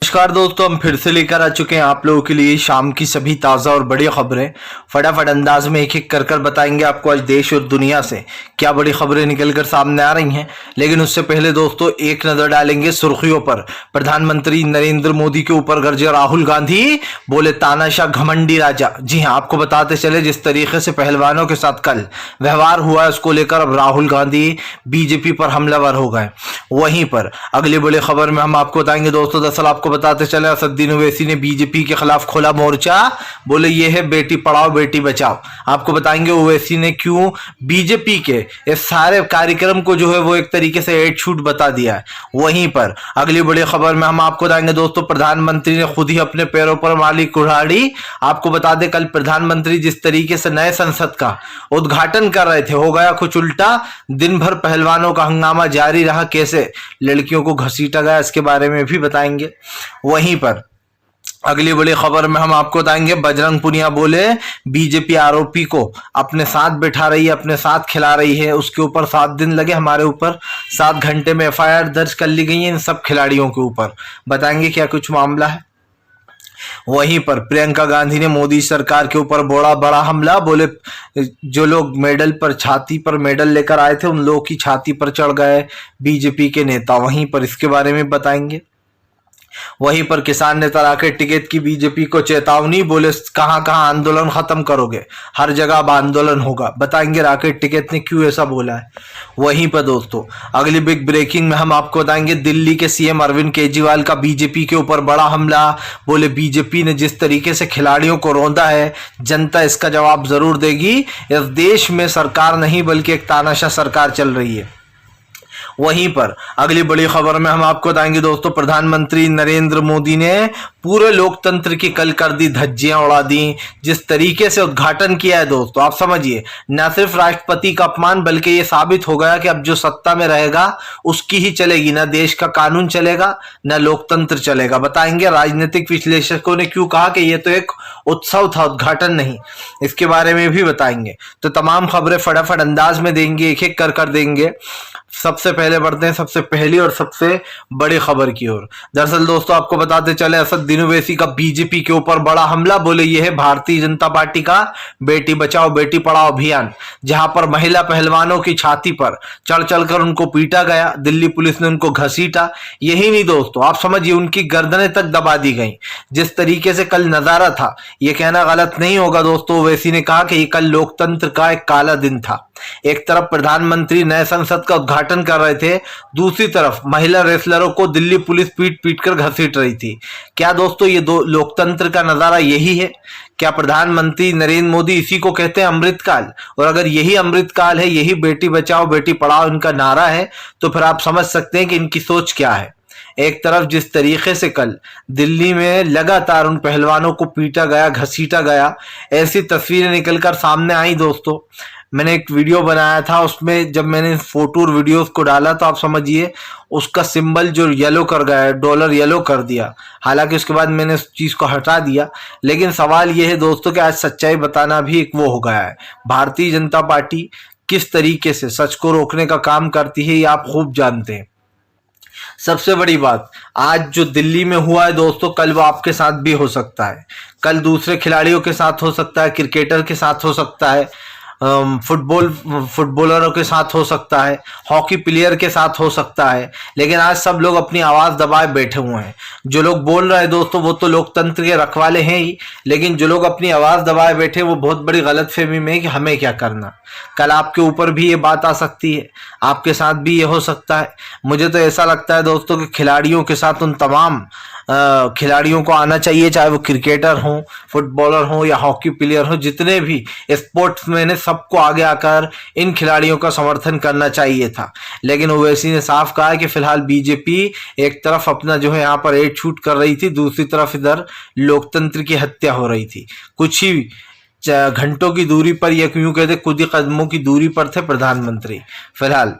नमस्कार दोस्तों, हम फिर से लेकर आ चुके हैं आप लोगों के लिए शाम की सभी ताज़ा और बड़ी खबरें। फटाफट अंदाज में एक एक कर बताएंगे आपको आज देश और दुनिया से क्या बड़ी खबरें निकलकर सामने आ रही हैं। लेकिन उससे पहले दोस्तों एक नज़र डालेंगे सुर्खियों पर। प्रधानमंत्री नरेंद्र मोदी के ऊपर गरजे राहुल गांधी, बोले तानाशाह घमंडी राजा। जी हाँ, आपको बताते चले जिस तरीके से पहलवानों के साथ कल व्यवहार हुआ है उसको लेकर अब राहुल गांधी बीजेपी पर हमलावर हो गए। वहीं पर अगली बड़ी खबर में हम आपको बताएंगे दोस्तों, दरअसल आपको बताते चले असदुद्दीन ओवैसी ने बीजेपी के खिलाफ खोला मोर्चा, बोले ये है बेटी पढ़ाओ बेटी बचाओ। आपको बताएंगे ओवैसी ने क्यों बीजेपी के इस सारे कार्यक्रम को जो है वो एक तरीके से एड शूट बता दिया है। वहीं पर अगली बड़ी खबर में हम आपको बताएंगे दोस्तों, प्रधानमंत्री ने खुद ही अपने पैरों पर मारी कुल्हाड़ी। आपको बता दें कल प्रधानमंत्री जिस तरीके से नए संसद का उद्घाटन कर रहे थे हो गया कुछ उल्टा। दिन भर पहलवानों का हंगामा जारी रहा, कैसे लड़कियों को घसीटा गया इसके बारे में भी बताएंगे। वहीं पर अगली बड़ी खबर में हम आपको बताएंगे, बजरंग पुनिया बोले बीजेपी आरोपी को अपने साथ बैठा रही है, अपने साथ खिला रही है, उसके ऊपर 7 दिन लगे, हमारे ऊपर 7 घंटे में एफआईआर दर्ज कर ली गई है इन सब खिलाड़ियों के ऊपर। बताएंगे क्या कुछ मामला है। वहीं पर प्रियंका गांधी ने मोदी सरकार के ऊपर बड़ा हमला, बोले जो लोग मेडल पर छाती पर मेडल लेकर आए थे उन लोगों की छाती पर चढ़ गए बीजेपी के नेता। वहीं पर इसके बारे में बताएंगे। वहीं पर किसान नेता राकेश टिकैत की बीजेपी को चेतावनी, बोले कहां कहां आंदोलन खत्म करोगे, हर जगह अब आंदोलन होगा। बताएंगे राकेश टिकैत ने क्यों ऐसा बोला है। वहीं पर दोस्तों अगली बिग ब्रेकिंग में हम आपको बताएंगे, दिल्ली के सीएम अरविंद केजरीवाल का बीजेपी के ऊपर बड़ा हमला, बोले बीजेपी ने जिस तरीके से खिलाड़ियों को रौंदा है जनता इसका जवाब जरूर देगी। इस देश में सरकार नहीं बल्कि एक तानाशाह सरकार चल रही है। वहीं पर अगली बड़ी खबर में हम आपको बताएंगे दोस्तों, प्रधानमंत्री नरेंद्र मोदी ने पूरे लोकतंत्र की कल कर दी धज्जियां उड़ा दी। जिस तरीके से उद्घाटन किया है दोस्तों, आप समझिए न सिर्फ राष्ट्रपति का अपमान बल्कि ये साबित हो गया कि अब जो सत्ता में रहेगा उसकी ही चलेगी, ना देश का कानून चलेगा न लोकतंत्र चलेगा। बताएंगे राजनीतिक विश्लेषकों ने क्यों कहा कि ये तो एक उत्सव था, उद्घाटन नहीं, इसके बारे में भी बताएंगे। तो तमाम खबरें फटाफट अंदाज में देंगे, एक एक कर देंगे। सबसे पहले बढ़ते हैं सबसे पहली और सबसे बड़ी खबर की ओर। दरअसल दोस्तों आपको बताते चले, असदुद्दीन ओवैसी का बीजेपी के ऊपर बड़ा हमला, बोले यह है भारतीय जनता पार्टी का बेटी बचाओ बेटी पढ़ाओ अभियान, जहां पर महिला पहलवानों की छाती पर चढ़ चढ़कर उनको पीटा गया, दिल्ली पुलिस ने उनको घसीटा। यही नहीं दोस्तों, आप समझिए उनकी गर्दनें तक दबा दी गई। जिस तरीके से कल नजारा था, यह कहना गलत नहीं होगा दोस्तों, ओवैसी ने कहा कि कल लोकतंत्र का एक काला दिन था। एक तरफ प्रधानमंत्री नए संसद का उद्घाटन कर रहे थे, दूसरी तरफ महिला रेसलरों को दिल्ली पुलिस पीट पीट कर घसीट रही थी। क्या दोस्तों ये दो लोकतंत्र का नजारा यही है? क्या प्रधानमंत्री नरेंद्र मोदी इसी को कहते हैं अमृतकाल? और अगर यही अमृतकाल है, यही बेटी बचाओ बेटी पढ़ाओ इनका नारा है, तो फिर आप समझ सकते हैं कि इनकी सोच क्या है। एक तरफ जिस तरीके से कल दिल्ली में लगातार उन पहलवानों को पीटा गया घसीटा गया, ऐसी तस्वीरें निकलकर सामने आई दोस्तों। मैंने एक वीडियो बनाया था, उसमें जब मैंने फोटो और वीडियोस को डाला तो आप समझिए उसका सिंबल जो येलो कर गया है, डॉलर येलो कर दिया। हालांकि उसके बाद मैंने उस चीज को हटा दिया, लेकिन सवाल यह है दोस्तों कि आज सच्चाई बताना भी एक वो हो गया है। भारतीय जनता पार्टी किस तरीके से सच को रोकने का काम करती है ये आप खूब जानते हैं। सबसे बड़ी बात, आज जो दिल्ली में हुआ है दोस्तों, कल वो आपके साथ भी हो सकता है, कल दूसरे खिलाड़ियों के साथ हो सकता है, क्रिकेटर के साथ हो सकता है, फुटबॉलरों के साथ हो सकता है, हॉकी प्लेयर के साथ हो सकता है। लेकिन आज सब लोग अपनी आवाज दबाए बैठे हुए हैं। जो लोग बोल रहे हैं दोस्तों वो तो लोकतंत्र के रखवाले हैं ही, लेकिन जो लोग अपनी आवाज दबाए बैठे वो बहुत बड़ी गलतफहमी में है कि हमें क्या करना। कल आपके ऊपर भी ये बात आ सकती है, आपके साथ भी ये हो सकता है। मुझे तो ऐसा लगता है दोस्तों कि खिलाड़ियों के साथ उन तमाम खिलाड़ियों को आना चाहिए, चाहे वो क्रिकेटर हो, फुटबॉलर हो या हॉकी प्लेयर हो, जितने भी स्पोर्ट्समैन है सबको आगे आकर इन खिलाड़ियों का समर्थन करना चाहिए था। लेकिन ओवैसी ने साफ कहा है कि फिलहाल बीजेपी एक तरफ अपना जो है यहाँ पर एड शूट कर रही थी, दूसरी तरफ इधर लोकतंत्र की हत्या हो रही थी। कुछ ही घंटों की दूरी पर, या क्यों कहते कुछ ही कदमों की दूरी पर थे प्रधानमंत्री। फिलहाल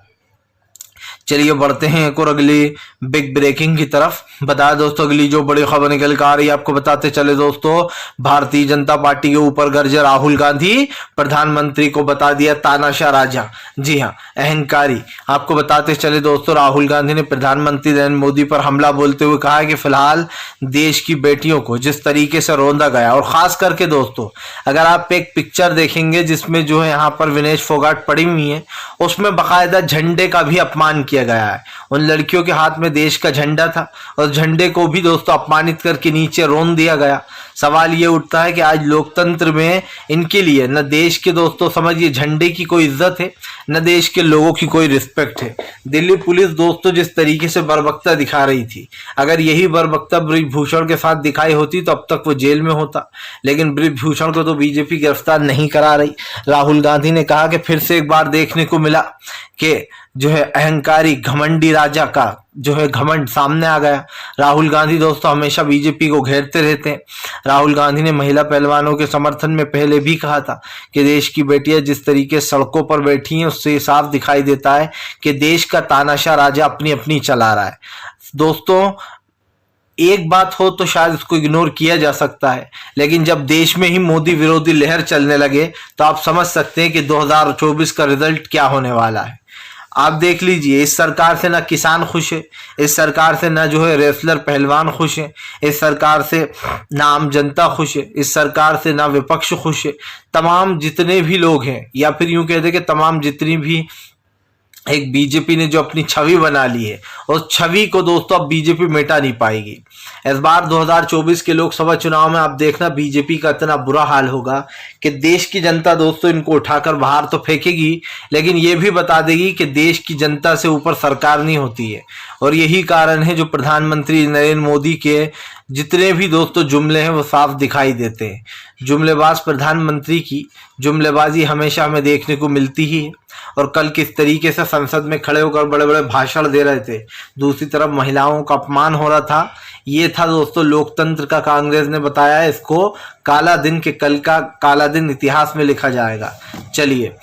चलिए बढ़ते हैं एक और अगली बिग ब्रेकिंग की तरफ। बता दोस्तों अगली जो बड़ी खबर निकल कर आ रही है आपको बताते चले दोस्तों, भारतीय जनता पार्टी के ऊपर गरजे राहुल गांधी, प्रधानमंत्री को बता दिया तानाशाह राजा। जी हाँ, अहंकारी। आपको बताते चले दोस्तों, राहुल गांधी ने प्रधानमंत्री नरेंद्र मोदी पर हमला बोलते हुए कहा है कि फिलहाल देश की बेटियों को जिस तरीके से रौंदा गया, और खास करके दोस्तों अगर आप एक पिक्चर देखेंगे जिसमें जो है यहाँ पर विनेश फोगाट पड़ी हुई है, उसमें बाकायदा झंडे का भी अपमान किया गया है। उन लड़कियों के हाथ में देश का झंडा था और झंडे को भी दोस्तों अपमानित करके नीचे रौंद दिया गया। सवाल ये उठता है कि आज लोकतंत्र में इनके लिए न देश के दोस्तों समझिए झंडे की कोई इज्जत है, न देश के लोगों की कोई रिस्पेक्ट है। दिल्ली पुलिस दोस्तों जिस तरीके से बर्बरता दिखा रही थी, अगर यही बर्बरता ब्रिजभूषण के साथ दिखाई होती तो अब तक वो जेल में होता, लेकिन ब्रिजभूषण को तो बीजेपी गिरफ्तार नहीं करा रही। राहुल गांधी ने कहा कि फिर से एक बार देखने को मिला कि जो है अहंकारी घमंडी राजा का जो है घमंड सामने आ गया। राहुल गांधी दोस्तों हमेशा बीजेपी को घेरते रहते हैं। राहुल गांधी ने महिला पहलवानों के समर्थन में पहले भी कहा था कि देश की बेटियां जिस तरीके सड़कों पर बैठी हैं उससे साफ दिखाई देता है कि देश का तानाशाह राजा अपनी अपनी चला रहा है। दोस्तों एक बात हो तो शायद उसको इग्नोर किया जा सकता है, लेकिन जब देश में ही मोदी विरोधी लहर चलने लगे तो आप समझ सकते हैं कि 2024 का रिजल्ट क्या होने वाला है। आप देख लीजिए, इस सरकार से ना किसान खुश है, इस सरकार से ना जो है रेसलर पहलवान खुश है, इस सरकार से ना आम जनता खुश है, इस सरकार से ना विपक्ष खुश है। तमाम जितने भी लोग हैं, या फिर यूं कहते कि तमाम जितनी भी एक बीजेपी ने जो अपनी छवि बना ली है, उस छवि को दोस्तों अब बीजेपी मिटा नहीं पाएगी। इस बार 2024 के लोकसभा चुनाव में आप देखना बीजेपी का इतना बुरा हाल होगा कि देश की जनता दोस्तों इनको उठाकर बाहर तो फेंकेगी, लेकिन ये भी बता देगी कि देश की जनता से ऊपर सरकार नहीं होती है। और यही कारण है जो प्रधानमंत्री नरेंद्र मोदी के जितने भी दोस्तों जुमले हैं वो साफ दिखाई देते हैं। जुमलेबाज प्रधानमंत्री की जुमलेबाजी हमेशा हमें देखने को मिलती ही है। और कल किस तरीके से संसद में खड़े होकर बड़े बड़े भाषण दे रहे थे, दूसरी तरफ महिलाओं का अपमान हो रहा था। ये था दोस्तों लोकतंत्र का, कांग्रेस ने बताया है इसको काला दिन, के कल का काला दिन इतिहास में लिखा जाएगा। चलिए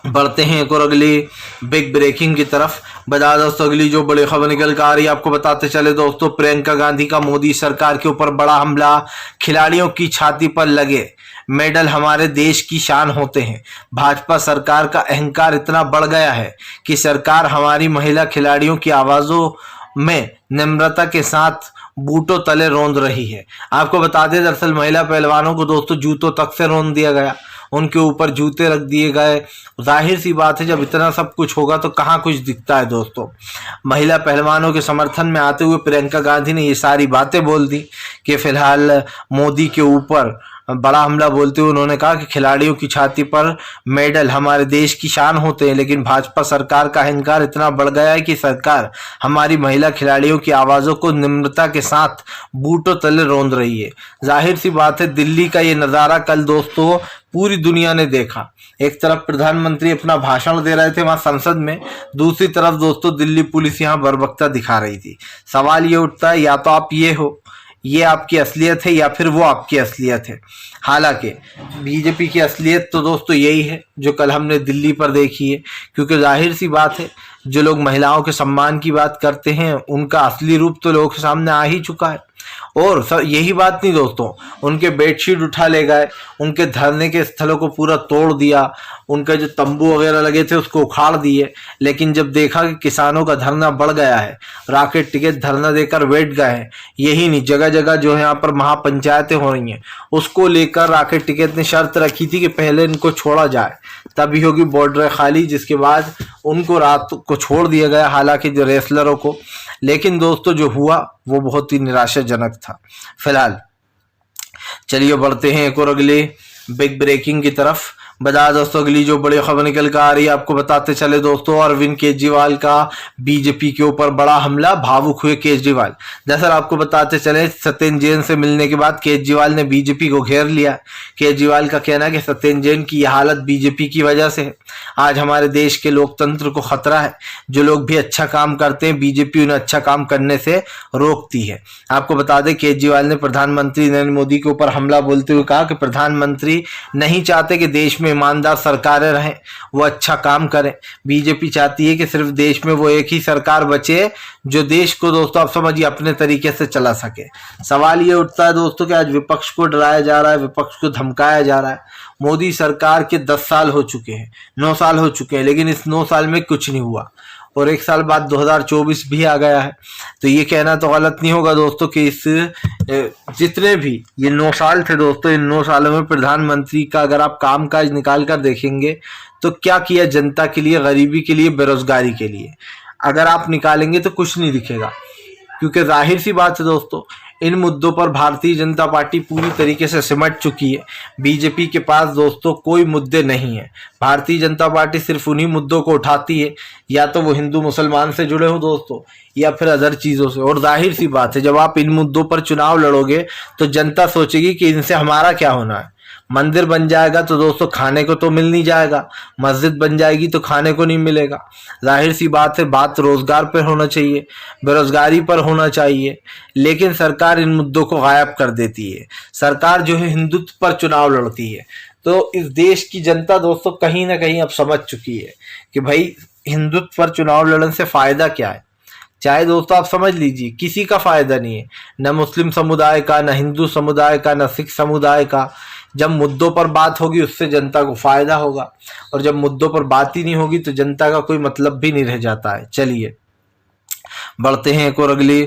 बढ़ते हैं एक और अगली बिग ब्रेकिंग की तरफ। बता दोस्तों अगली जो बड़ी खबर निकल कर आ रही है आपको बताते चले दोस्तों, प्रियंका गांधी का मोदी सरकार के ऊपर बड़ा हमला, खिलाड़ियों की छाती पर लगे मेडल हमारे देश की शान होते हैं। भाजपा सरकार का अहंकार इतना बढ़ गया है कि सरकार हमारी महिला खिलाड़ियों की आवाजों में निम्रता के साथ बूटों तले रौंद रही है। आपको बता दें दरअसल महिला पहलवानों को दोस्तों जूतों तक से रौंद दिया गया, उनके ऊपर जूते रख दिए गए। जाहिर सी बात है जब इतना सब कुछ होगा तो कहाँ कुछ दिखता है दोस्तों। महिला पहलवानों के समर्थन में आते हुए प्रियंका गांधी ने ये सारी बातें बोल दी कि फिलहाल मोदी के ऊपर बड़ा हमला बोलते हुए उन्होंने कहा कि खिलाड़ियों की छाती पर मेडल हमारे देश की शान होते हैं, लेकिन भाजपा सरकार का अहंकार इतना बढ़ गया है कि सरकार हमारी महिला खिलाड़ियों की आवाज़ों को निम्रता के साथ बूटों तले रौंद रही है। जाहिर सी बात है दिल्ली का ये नज़ारा कल दोस्तों पूरी दुनिया ने देखा। एक तरफ प्रधानमंत्री अपना भाषण दे रहे थे वहां संसद में, दूसरी तरफ दोस्तों दिल्ली पुलिस यहाँ बर्बरता दिखा रही थी। सवाल ये उठता है या तो आप ये हो, ये आपकी असलियत है, या फिर वो आपकी असलियत है। हालांकि बीजेपी की असलियत तो दोस्तों यही है जो कल हमने दिल्ली पर देखी है, क्योंकि जाहिर सी बात है जो लोग महिलाओं के सम्मान की बात करते हैं उनका असली रूप तो लोगों के सामने आ ही चुका है। और सर यही बात नहीं दोस्तों, उनके बेडशीट उठा ले गए, उनके धरने के स्थलों को पूरा तोड़ दिया, उनके जो तंबू वगैरह लगे थे उसको उखाड़ दिए। लेकिन जब देखा कि किसानों का धरना बढ़ गया है, राकेट टिकट धरना देकर बैठ गए हैं, यही नहीं जगह जगह जो है यहाँ पर महापंचायतें हो रही हैं, उसको लेकर राकेट टिकट ने शर्त रखी थी कि पहले इनको छोड़ा जाए तभी होगी बॉर्डर खाली, जिसके बाद उनको रात को छोड़ दिया गया, हालांकि जो रेसलरों को। लेकिन दोस्तों जो हुआ वो बहुत ही निराशाजनक था। फिलहाल चलिए बढ़ते हैं एक और अगली बिग ब्रेकिंग की तरफ। बता दोस्तों अगली जो बड़ी खबर निकल कर आ रही है आपको बताते चले दोस्तों, अरविंद केजरीवाल का बीजेपी के ऊपर बड़ा हमला, भावुक हुए केजरीवाल। दरअसल आपको बताते चले सत्येंद्र जैन से मिलने के बाद केजरीवाल ने बीजेपी को घेर लिया। केजरीवाल का कहना है कि सत्येंद्र जैन की यह हालत बीजेपी की वजह से है। आज हमारे देश के लोकतंत्र को खतरा है, जो लोग भी अच्छा काम करते हैं बीजेपी उन्हें अच्छा काम करने से रोकती है। आपको बता दें केजरीवाल ने प्रधानमंत्री नरेंद्र मोदी के ऊपर हमला बोलते हुए कहा कि प्रधानमंत्री नहीं चाहते कि देश में में ईमानदार सरकारें रहें, वो अच्छा काम करें। बीजेपी चाहती है कि सिर्फ देश में वो एक ही सरकार बचे जो देश को दोस्तों आप समझिए अपने तरीके से चला सके। सवाल ये उठता है दोस्तों कि आज विपक्ष को डराया जा रहा है, विपक्ष को धमकाया जा रहा है। मोदी सरकार के 10 साल हो चुके हैं, 9 साल हो चुके हैं, लेकिन इस 9 साल में कुछ नहीं हुआ और 1 साल बाद 2024 भी आ गया है। तो ये कहना तो गलत नहीं होगा दोस्तों कि इस जितने भी ये 9 साल थे दोस्तों, इन 9 सालों में प्रधानमंत्री का अगर आप कामकाज निकाल कर देखेंगे तो क्या किया जनता के लिए, गरीबी के लिए, बेरोजगारी के लिए, अगर आप निकालेंगे तो कुछ नहीं दिखेगा। क्योंकि जाहिर सी बात है दोस्तों, इन मुद्दों पर भारतीय जनता पार्टी पूरी तरीके से सिमट चुकी है। बीजेपी के पास दोस्तों कोई मुद्दे नहीं है। भारतीय जनता पार्टी सिर्फ उन्हीं मुद्दों को उठाती है, या तो वो हिंदू मुसलमान से जुड़े हो दोस्तों, या फिर अदर चीज़ों से। और जाहिर सी बात है, जब आप इन मुद्दों पर चुनाव लड़ोगे तो जनता सोचेगी कि इनसे हमारा क्या होना है। मंदिर बन जाएगा तो दोस्तों खाने को तो मिल नहीं जाएगा, मस्जिद बन जाएगी तो खाने को नहीं मिलेगा। जाहिर सी बात है, बात रोजगार पर होना चाहिए, बेरोजगारी पर होना चाहिए, लेकिन सरकार इन मुद्दों को गायब कर देती है। सरकार जो है हिंदुत्व पर चुनाव लड़ती है। तो इस देश की जनता दोस्तों कहीं ना कहीं अब समझ चुकी है कि भाई हिंदुत्व पर चुनाव लड़ने से फायदा क्या है। चाहे दोस्तों आप समझ लीजिए किसी का फायदा नहीं है, न मुस्लिम समुदाय का, न हिंदू समुदाय का, न सिख समुदाय का। जब मुद्दों पर बात होगी उससे जनता को फायदा होगा, और जब मुद्दों पर बात ही नहीं होगी तो जनता का कोई मतलब भी नहीं रह जाता है। चलिए बढ़ते हैं एक और अगली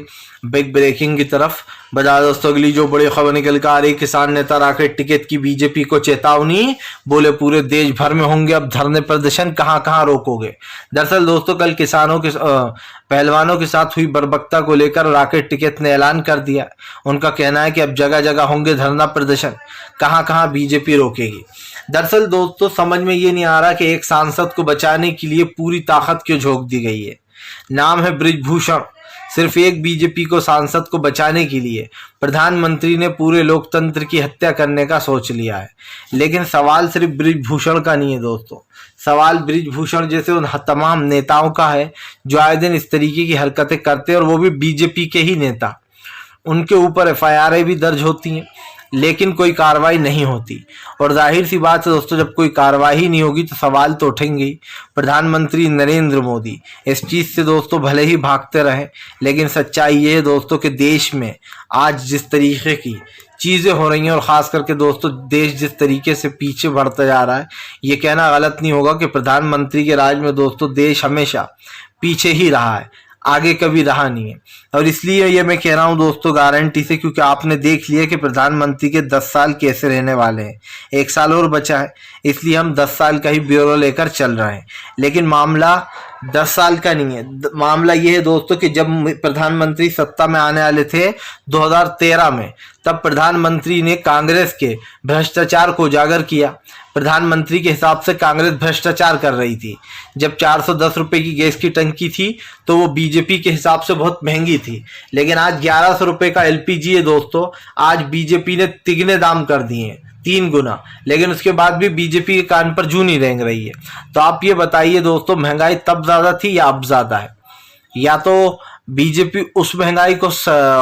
बिग ब्रेकिंग की तरफ। बता दोस्तों अगली जो बड़ी खबर निकल कर आ रही, किसान नेता राकेश टिकैत की बीजेपी को चेतावनी, बोले पूरे देश भर में होंगे अब धरने प्रदर्शन, कहां कहां रोकोगे। दरअसल दोस्तों कल किसानों के पहलवानों के साथ हुई बर्बरता को लेकर राकेश टिकैत ने ऐलान कर दिया। उनका कहना है कि अब जगह जगह होंगे धरना प्रदर्शन, कहां कहां बीजेपी रोकेगी। दरअसल दोस्तों समझ में ये नहीं आ रहा कि एक सांसद को बचाने के लिए पूरी ताकत क्यों झोंक दी गई है। नाम है बृजभूषण। सिर्फ एक बीजेपी को सांसद को बचाने के लिए प्रधानमंत्री ने पूरे लोकतंत्र की हत्या करने का सोच लिया है। लेकिन सवाल सिर्फ बृजभूषण का नहीं है दोस्तों, सवाल बृजभूषण जैसे उन तमाम नेताओं का है जो आए दिन इस तरीके की हरकतें करते हैं, और वो भी बीजेपी के ही नेता। उनके ऊपर एफआईआर भी दर्ज होती हैं लेकिन कोई कार्रवाई नहीं होती। और जाहिर सी बात है दोस्तों, जब कोई कार्रवाई नहीं होगी तो सवाल तो उठेंगे ही। प्रधानमंत्री नरेंद्र मोदी इस चीज़ से दोस्तों भले ही भागते रहें, लेकिन सच्चाई ये है दोस्तों कि देश में आज जिस तरीके की चीज़ें हो रही हैं, और ख़ास करके दोस्तों देश जिस तरीके से पीछे बढ़ता जा रहा है, ये कहना गलत नहीं होगा कि प्रधानमंत्री के राज में दोस्तों देश हमेशा पीछे ही रहा है, आगे कभी रहा नहीं है। और इसलिए ये मैं कह रहा हूँ दोस्तों गारंटी से, क्योंकि आपने देख लिया कि प्रधानमंत्री के 10 साल कैसे रहने वाले हैं। 1 साल और बचा है, इसलिए हम 10 साल का ही ब्यूरो लेकर चल रहे हैं। लेकिन मामला 10 साल का नहीं है, मामला ये है दोस्तों कि जब प्रधानमंत्री सत्ता में आने वाले थे 2013 में, तब प्रधानमंत्री ने कांग्रेस के भ्रष्टाचार को उजागर किया। प्रधानमंत्री के हिसाब से कांग्रेस भ्रष्टाचार कर रही थी। जब 410 रुपए की गैस की टंकी थी तो वो बीजेपी के हिसाब से बहुत महंगी थी, लेकिन आज 1100 रुपए का एलपीजी है दोस्तों। आज बीजेपी ने तिगने दाम कर दिए हैं, 3 गुना, लेकिन उसके बाद भी बीजेपी के कान पर जू नहीं रेंग रही है। तो आप ये बताइए दोस्तों, महंगाई तब ज्यादा थी या अब ज्यादा है? या तो बीजेपी उस महंगाई को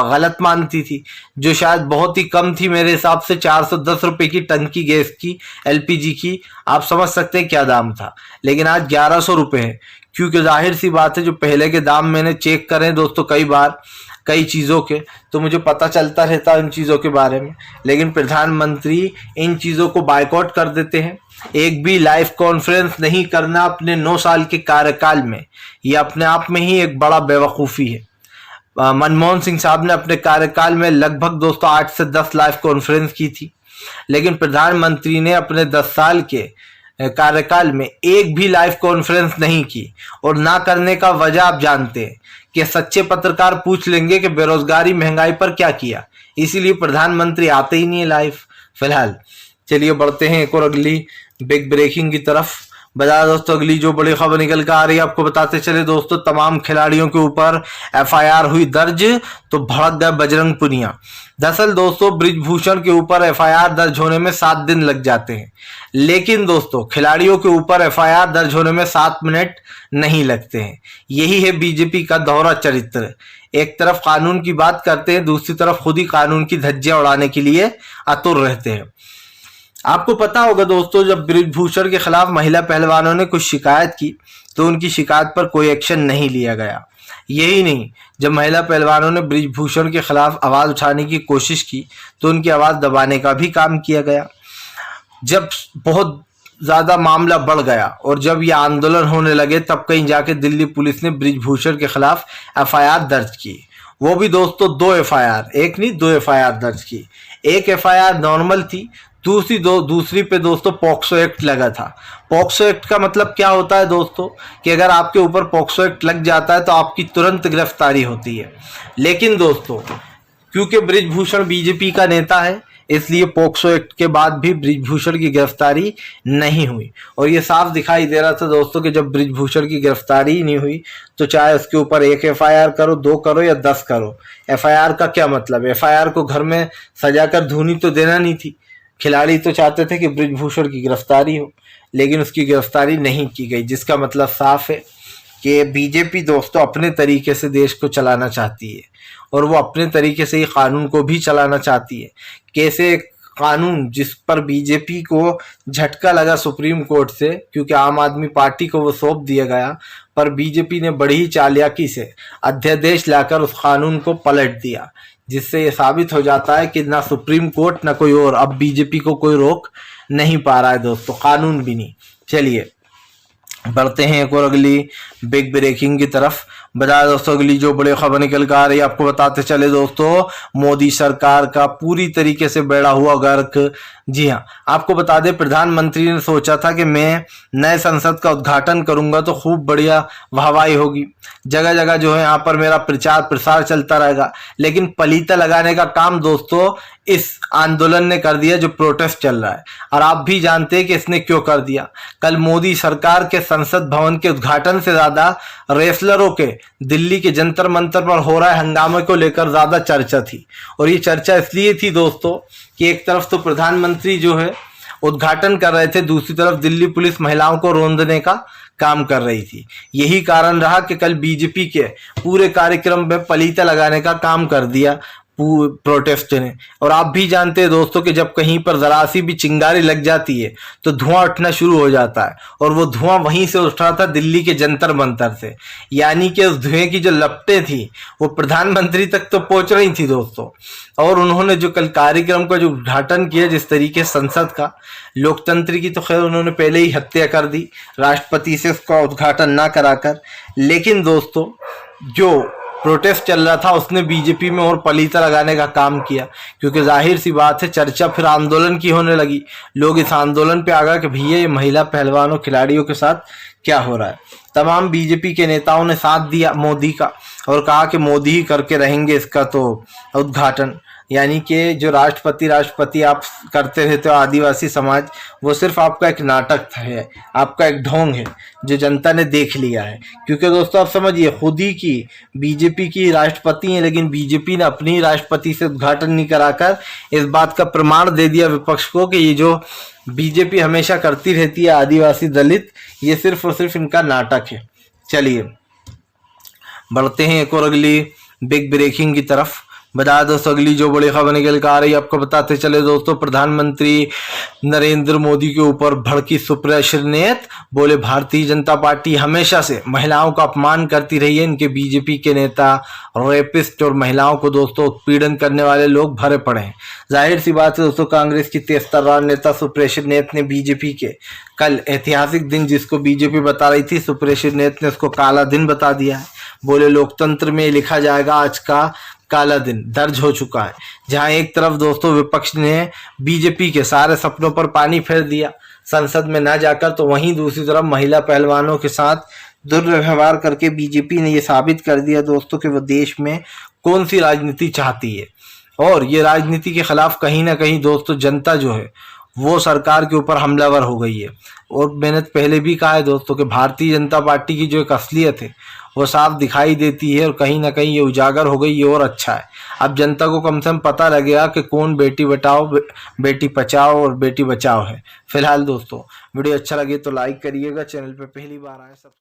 गलत मानती थी जो शायद बहुत ही कम थी, मेरे हिसाब से 410 रुपए की टंकी गैस की, एलपीजी की, आप समझ सकते हैं क्या दाम था। लेकिन आज 1100 रुपए है, क्योंकि जाहिर सी बात है जो पहले के दाम मैंने चेक करे दोस्तों कई बार कई चीज़ों के, तो मुझे पता चलता रहता है इन चीज़ों के बारे में। लेकिन प्रधानमंत्री इन चीज़ों को बायकॉट कर देते हैं। एक भी लाइव कॉन्फ्रेंस नहीं करना अपने 9 साल के कार्यकाल में, यह अपने आप में ही एक बड़ा बेवकूफ़ी है। मनमोहन सिंह साहब ने अपने कार्यकाल में लगभग दोस्तों 8 से 10 लाइव कॉन्फ्रेंस की थी, लेकिन प्रधानमंत्री ने अपने 10 साल के कार्यकाल में एक भी लाइव कॉन्फ्रेंस नहीं की। और ना करने का वजह आप जानते हैं कि सच्चे पत्रकार पूछ लेंगे कि बेरोजगारी महंगाई पर क्या किया, इसीलिए प्रधानमंत्री आते ही नहीं है लाइव फिलहाल। चलिए बढ़ते हैं एक और अगली बिग ब्रेकिंग की तरफ। बता दोस्तों अगली जो बड़ी खबर निकल कर आ रही है, आपको बताते चले दोस्तों, तमाम खिलाड़ियों के ऊपर एफआईआर हुई दर्ज तो भड़क गए बजरंग पुनिया। दरअसल दोस्तों बृजभूषण के ऊपर एफआईआर दर्ज होने में 7 दिन लग जाते हैं, लेकिन दोस्तों खिलाड़ियों के ऊपर एफआईआर दर्ज होने में 7 मिनट नहीं लगते हैं। यही है बीजेपी का दोहरा चरित्र। एक तरफ कानून की बात करते हैं, दूसरी तरफ खुद ही कानून की धज्जियां उड़ाने के लिए आतुर रहते हैं। आपको पता होगा दोस्तों, जब बृजभूषण के खिलाफ महिला पहलवानों ने कुछ शिकायत की तो उनकी शिकायत पर कोई एक्शन नहीं लिया गया। यही नहीं, जब महिला पहलवानों ने बृजभूषण के खिलाफ आवाज उठाने की कोशिश की तो उनकी आवाज दबाने का भी काम किया गया। जब बहुत ज्यादा मामला बढ़ गया और जब ये आंदोलन होने लगे तब कहीं जाके दिल्ली पुलिस ने बृजभूषण के खिलाफ एफआईआर दर्ज की। वो भी दोस्तों 2 एफआईआर, एक नहीं 2 एफआईआर दर्ज की। एक एफआईआर नॉर्मल थी, दूसरी पे दोस्तों पॉक्सो एक्ट लगा था। पॉक्सो एक्ट का मतलब क्या होता है दोस्तों, कि अगर आपके ऊपर पॉक्सो एक्ट लग जाता है तो आपकी तुरंत गिरफ्तारी होती है। लेकिन दोस्तों क्योंकि बृजभूषण बीजेपी का नेता है इसलिए पॉक्सो एक्ट के बाद भी बृजभूषण की गिरफ्तारी नहीं हुई। और ये साफ दिखाई दे रहा था दोस्तों कि जब बृजभूषण की गिरफ्तारी ही नहीं हुई तो चाहे उसके ऊपर 1 एफआईआर करो, 2 करो या 10 करो, एफआईआर का क्या मतलब। एफआईआर को घर में सजाकर धुनी तो देना नहीं थी। खिलाड़ी तो चाहते थे कि बृजभूषण की गिरफ्तारी हो, लेकिन उसकी गिरफ्तारी नहीं की गई, जिसका मतलब साफ है कि बीजेपी दोस्तों अपने तरीके से देश को चलाना चाहती है और वो अपने तरीके से ही कानून को भी चलाना चाहती है। कैसे कानून जिस पर बीजेपी को झटका लगा सुप्रीम कोर्ट से, क्योंकि आम आदमी पार्टी को वो सौंप दिया गया, पर बीजेपी ने बड़ी ही चालाकी से अध्यादेश लाकर उस कानून को पलट दिया, जिससे ये साबित हो जाता है कि ना सुप्रीम कोर्ट ना कोई और अब बीजेपी को कोई रोक नहीं पा रहा है दोस्तों, कानून भी नहीं। चलिए बढ़ते हैं एक और अगली बिग ब्रेकिंग की तरफ। बता दोस्तों अगली जो बड़ी खबर निकल कर आ रही है आपको बताते चले दोस्तों, मोदी सरकार का पूरी तरीके से बेड़ा हुआ गर्क। जी हाँ, आपको बता दें प्रधानमंत्री ने सोचा था कि मैं नए संसद का उद्घाटन करूंगा तो खूब बढ़िया वाहवाही होगी, जगह जगह जो है यहाँ पर मेरा प्रचार प्रसार चलता रहेगा। लेकिन पलीता लगाने का काम दोस्तों इस आंदोलन ने कर दिया जो प्रोटेस्ट चल रहा है। और आप भी जानते हैं कि इसने क्यों कर दिया। कल मोदी सरकार के संसद भवन के उद्घाटन से ज्यादा रेसलरों के दिल्ली के जंतर मंतर पर हो रहे हंगामे को लेकर ज्यादा चर्चा थी। और ये चर्चा इसलिए थी दोस्तों कि एक तरफ तो प्रधानमंत्री जो है उद्घाटन कर रहे थे, दूसरी तरफ दिल्ली पुलिस महिलाओं को रोंदने का काम कर रही थी। यही कारण रहा कि कल बीजेपी के पूरे कार्यक्रम में पलीता लगाने का काम कर दिया प्रोटेस्ट ने। और आप भी जानते हैं दोस्तों कि जब कहीं पर जरा सी भी चिंगारी लग जाती है तो धुआं उठना शुरू हो जाता है, और वो धुआं वहीं से उठ रहा था दिल्ली के जंतर मंतर से। यानी कि उस धुएं की जो लपटें थी वो प्रधानमंत्री तक तो पहुंच रही थी दोस्तों। और उन्होंने जो कल कार्यक्रम का जो उद्घाटन किया, जिस तरीके संसद का, लोकतंत्र की तो खैर उन्होंने पहले ही हत्या कर दी राष्ट्रपति से उसका उद्घाटन ना कराकर। लेकिन दोस्तों जो प्रोटेस्ट चल रहा था उसने बीजेपी में और पलीता लगाने का काम किया, क्योंकि जाहिर सी बात है चर्चा फिर आंदोलन की होने लगी। लोग इस आंदोलन पे आ गए कि भैया ये महिला पहलवानों खिलाड़ियों के साथ क्या हो रहा है। तमाम बीजेपी के नेताओं ने साथ दिया मोदी का और कहा कि मोदी ही करके रहेंगे इसका तो उद्घाटन। यानी कि जो राष्ट्रपति आप करते रहते हो आदिवासी समाज, वो सिर्फ आपका एक नाटक है, आपका एक ढोंग है जो जनता ने देख लिया है। क्योंकि दोस्तों आप समझिए, खुद ही की बीजेपी की राष्ट्रपति है, लेकिन बीजेपी ने अपनी राष्ट्रपति से उद्घाटन नहीं कराकर इस बात का प्रमाण दे दिया विपक्ष को कि ये जो बीजेपी हमेशा करती रहती है आदिवासी दलित, ये सिर्फ और सिर्फ इनका नाटक है। चलिए बढ़ते हैं एक और अगली बिग ब्रेकिंग की तरफ। बता दोस्तों अगली जो बड़ी खबर निकल कर आ रही है आपको बताते चले दोस्तों, प्रधानमंत्री नरेंद्र मोदी के ऊपर भड़की सुप्रिया श्रीनेत। बोले भारतीय जनता पार्टी हमेशा से महिलाओं का अपमान करती रही है, इनके बीजेपी के नेता रेपिस्ट और महिलाओं को दोस्तों उत्पीड़न करने वाले लोग भरे पड़े हैं। जाहिर सी बात है दोस्तों, कांग्रेस की तेज तर्रार नेता सुप्रिया श्रीनेत ने बीजेपी के कल ऐतिहासिक दिन जिसको बीजेपी बता रही थी, सुप्रिया श्रीनेत ने उसको काला दिन बता दिया है। बोले लोकतंत्र में लिखा जाएगा आज का काला दिन दर्ज हो चुका है, जहां एक तरफ दोस्तों विपक्ष ने बीजेपी के सारे सपनों पर पानी फेर दिया संसद में ना जाकर, तो वहीं दूसरी तरफ महिला पहलवानों के साथ दुर्व्यवहार करके बीजेपी ने ये साबित कर दिया दोस्तों कि वो देश में कौन सी राजनीति चाहती है। और ये राजनीति के खिलाफ कहीं ना कहीं दोस्तों जनता जो है वो सरकार के ऊपर हमलावर हो गई है। और मैंने पहले भी कहा है दोस्तों कि भारतीय जनता पार्टी की जो एक असलियत है वो साफ दिखाई देती है और कहीं ना कहीं ये उजागर हो गई, ये और अच्छा है। अब जनता को कम से कम पता लग गया कि कौन बेटी बचाओ, बेटी बचाओ और बेटी बचाओ है। फिलहाल दोस्तों वीडियो अच्छा लगे तो लाइक करिएगा, चैनल पे पहली बार आए सब